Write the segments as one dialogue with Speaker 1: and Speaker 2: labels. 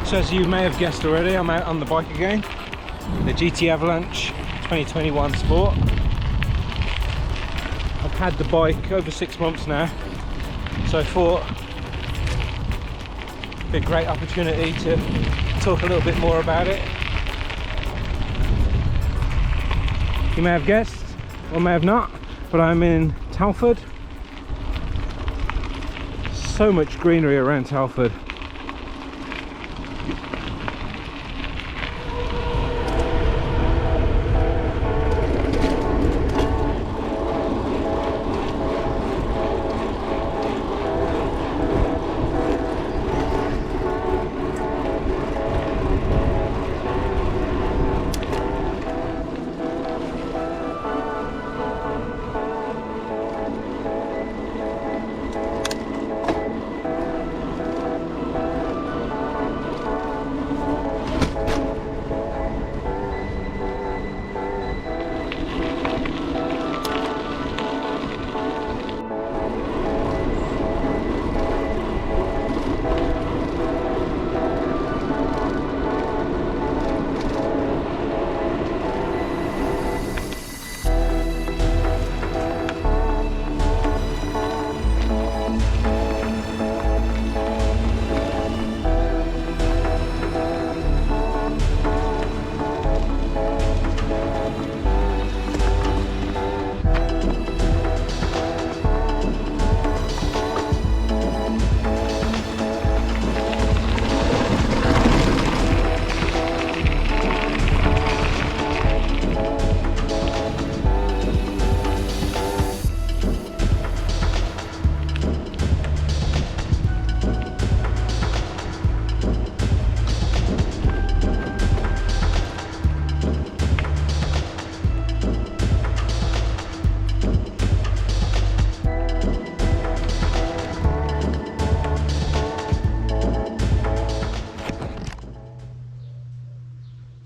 Speaker 1: So as you may have guessed already, I'm out on the bike again. The GT Avalanche 2021 Sport. I've had the bike over 6 months now, so I thought it'd be a great opportunity to talk a little bit more about it. You may have guessed, or may have not, but I'm in Telford. So much greenery around Telford.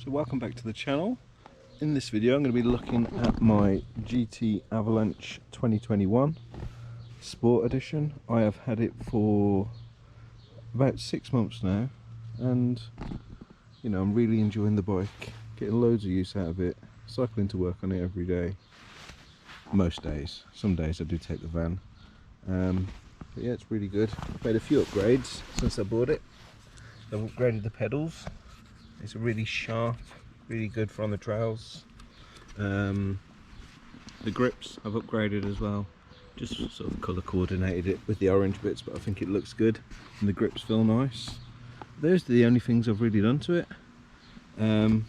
Speaker 1: Welcome back to the channel. In this video I'm going to be looking at my GT Avalanche 2021 Sport Edition. I have had it for about 6 months now, and you know, I'm really enjoying the bike, getting loads of use out of it, cycling to work on it every day, most days. Some days I do take the van, but yeah, it's really good. I've made a few upgrades since I bought it. I've upgraded the pedals. It's really sharp, really good for on the trails. The grips I've upgraded as well, just sort of colour coordinated it with the orange bits, but I think it looks good and the grips feel nice. Those are the only things I've really done to it. Don't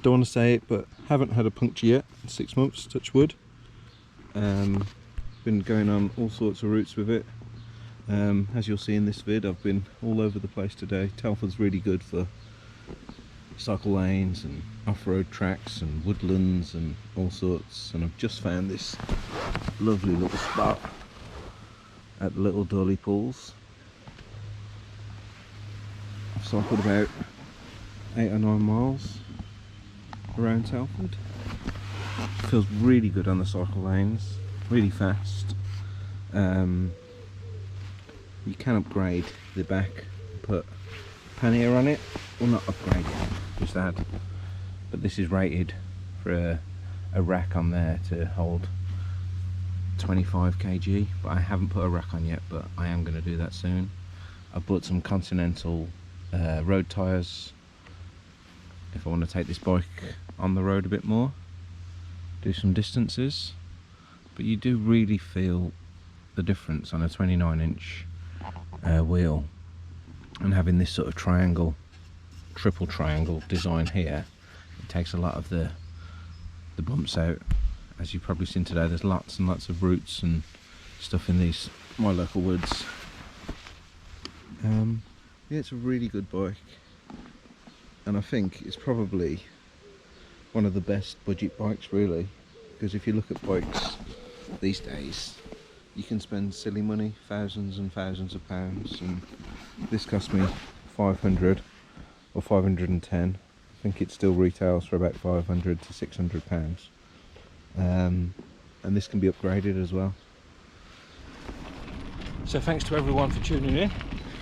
Speaker 1: want to say it, but haven't had a puncture yet in 6 months, touch wood. Been going on all sorts of routes with it. As you'll see in this vid, I've been all over the place today. Telford's really good for cycle lanes and off-road tracks and woodlands and all sorts, and I've just found this lovely little spot at the Little Dolly Pools. I've cycled about 8 or 9 miles around Telford. Feels really good on the cycle lanes, really fast. You can upgrade the back, put pannier on it, well, not upgrade it, just add, but this is rated for a rack on there to hold 25 kg, but I haven't put a rack on yet, but I am going to do that soon. I've bought some Continental road tyres if I want to take this bike on the road a bit more, do some distances, but you do really feel the difference on a 29-inch wheel and having this sort of triangle, triple triangle design here. It takes a lot of the bumps out. As you've probably seen today, there's lots and lots of roots and stuff in these my local woods. Yeah, it's a really good bike, and I think it's probably one of the best budget bikes really, because if you look at bikes these days, you can spend silly money, thousands and thousands of pounds, and this cost me 500 or 510. I think it still retails for about 500 to 600 pounds, and this can be upgraded as well. So thanks to everyone for tuning in.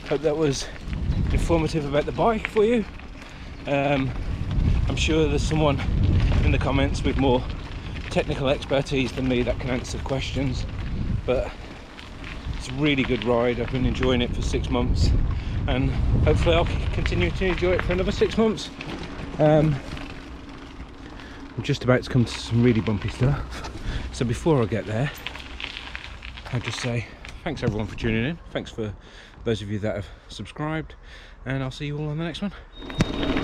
Speaker 1: Hope that was informative about the bike for you. I'm sure there's someone in the comments with more technical expertise than me that can answer questions, but it's a really good ride. I've been enjoying it for 6 months, and hopefully I'll continue to enjoy it for another 6 months. I'm just about to come to some really bumpy stuff, so before I get there, I'll just say thanks everyone for tuning in. Thanks for those of you that have subscribed, and I'll see you all on the next one.